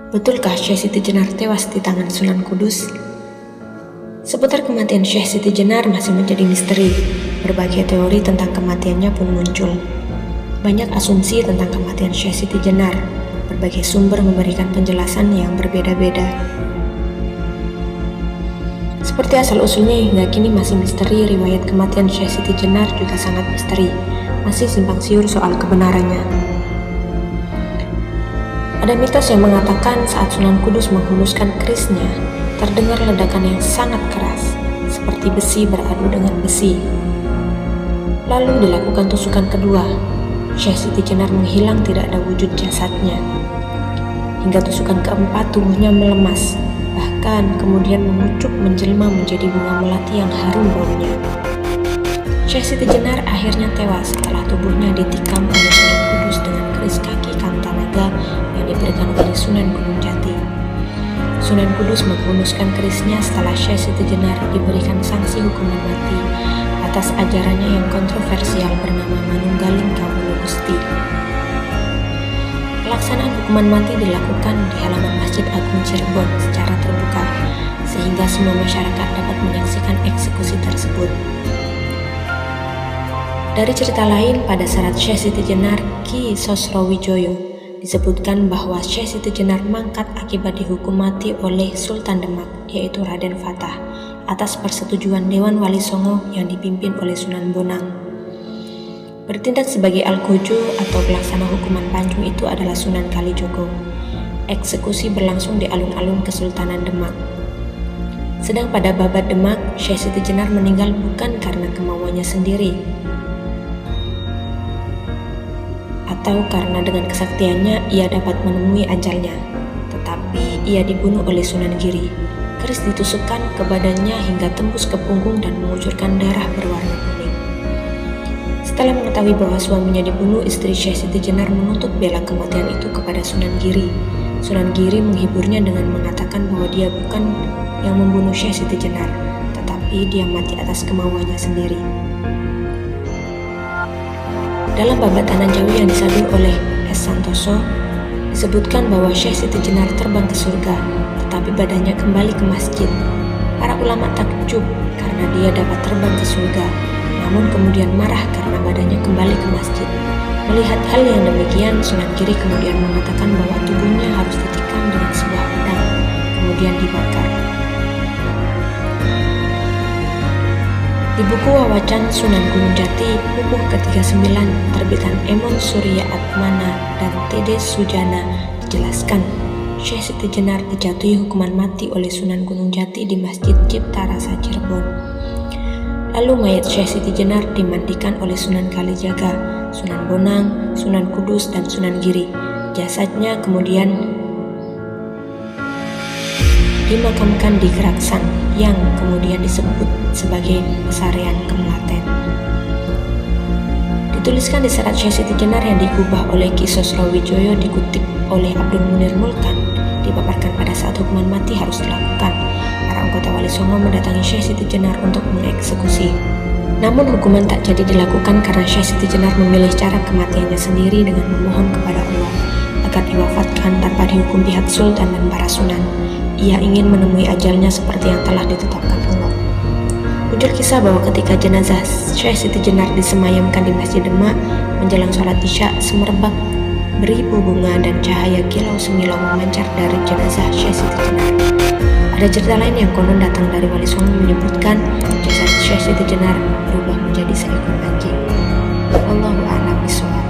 Betulkah Syekh Siti Jenar tewas di tangan Sunan Kudus? Seputar kematian Syekh Siti Jenar masih menjadi misteri. Berbagai teori tentang kematiannya pun muncul. Banyak asumsi tentang kematian Syekh Siti Jenar. Berbagai sumber memberikan penjelasan yang berbeda-beda. Seperti asal-usulnya hingga kini masih misteri, riwayat kematian Syekh Siti Jenar juga sangat misteri. Masih simpang siur soal kebenarannya. Ada mitos yang mengatakan saat Sunan Kudus menghunuskan kerisnya, terdengar ledakan yang sangat keras, seperti besi beradu dengan besi. Lalu dilakukan tusukan kedua. Syekh Siti Jenar menghilang, tidak ada wujud jasadnya. Hingga tusukan keempat tubuhnya melemas, bahkan kemudian mengucuk menjelma menjadi bunga melati yang harum baunya. Syekh Siti Jenar akhirnya tewas setelah tubuhnya ditikam oleh Sunan Kudus dengan keris kaki Kantanaga yang diberikan oleh Sunan Gunung Jati. Sunan Kudus menghunuskan kerisnya setelah Syekh Siti Jenar diberikan sanksi hukuman mati atas ajarannya yang kontroversial bernama Manunggaling Kawula Gusti. Pelaksanaan hukuman mati dilakukan di halaman Masjid Agung Cirebon secara terbuka, sehingga semua masyarakat dapat menyaksikan eksekusi tersebut. Dari cerita lain, pada serat Syekh Siti Jenar Ki Sosrowijoyo disebutkan bahwa Syekh Siti Jenar mangkat akibat dihukum mati oleh Sultan Demak, yaitu Raden Fatah, atas persetujuan Dewan Wali Songo yang dipimpin oleh Sunan Bonang. Bertindak sebagai Al-Gojo atau pelaksana hukuman pancung itu adalah Sunan Kalijogo. Eksekusi berlangsung di alun-alun Kesultanan Demak. Sedang pada Babat Demak, Syekh Siti Jenar meninggal bukan karena kemauannya sendiri, atau karena dengan kesaktiannya ia dapat menemui ajalnya, tetapi ia dibunuh oleh Sunan Giri. Keris ditusukkan ke badannya hingga tembus ke punggung dan mengucurkan darah berwarna kuning. Setelah mengetahui bahwa suaminya dibunuh, istri Syekh Siti Jenar menuntut bela kematian itu kepada Sunan Giri. Sunan Giri menghiburnya dengan mengatakan bahwa dia bukan yang membunuh Syekh Siti Jenar, tetapi dia mati atas kemauannya sendiri. Dalam Babat Tanan Jawi yang disadur oleh S. Santoso, disebutkan bahwa Syekh Siti Jenar terbang ke surga, tetapi badannya kembali ke masjid. Para ulama takjub karena dia dapat terbang ke surga, namun kemudian marah karena badannya kembali ke masjid. Melihat hal yang demikian, Sunan Giri kemudian mengatakan bahwa tubuhnya harus ditikam dengan sebuah pedang, kemudian dibakar. Di buku Wawacan Sunan Gunung Jati, buku ke-39, terbitan Emon Surya Atmana dan T.D. Sujana, dijelaskan Syekh Siti Jenar dijatuhi hukuman mati oleh Sunan Gunung Jati di Masjid Cipta Rasa Cirebon. Lalu mayat Syekh Siti Jenar dimandikan oleh Sunan Kalijaga, Sunan Bonang, Sunan Kudus, dan Sunan Giri. Jasadnya kemudian dimakamkan di Geraksan yang kemudian disebut sebagai Pesarian Kemlaten. Dituliskan di serat Syekh Siti Jenar yang digubah oleh Ki Sosrowijoyo, dikutip oleh Abdul Munir Mulkan, dipaparkan pada saat hukuman mati harus dilakukan. Para anggota Wali Songo mendatangi Syekh Siti Jenar untuk mengeksekusi. Namun hukuman tak jadi dilakukan karena Syekh Siti Jenar memilih cara kematiannya sendiri dengan memohon kepada Allah agar diwafatkan tanpa dihukum pihak Sultan dan para Sunan. Ia ingin menemui ajalnya seperti yang telah ditetapkan Allah. Muncul kisah bahwa ketika jenazah Syekh Siti Jenar disemayamkan di Masjid Demak menjelang sholat Isya, semerbak beribu bunga dan cahaya kilau semilau memancar dari jenazah Syekh Siti Jenar. Ada cerita lain yang konon datang dari Wali Songo menyebutkan jasad Syekh Siti Jenar berubah menjadi seekor anjing. Wallahu a'lam bishawab.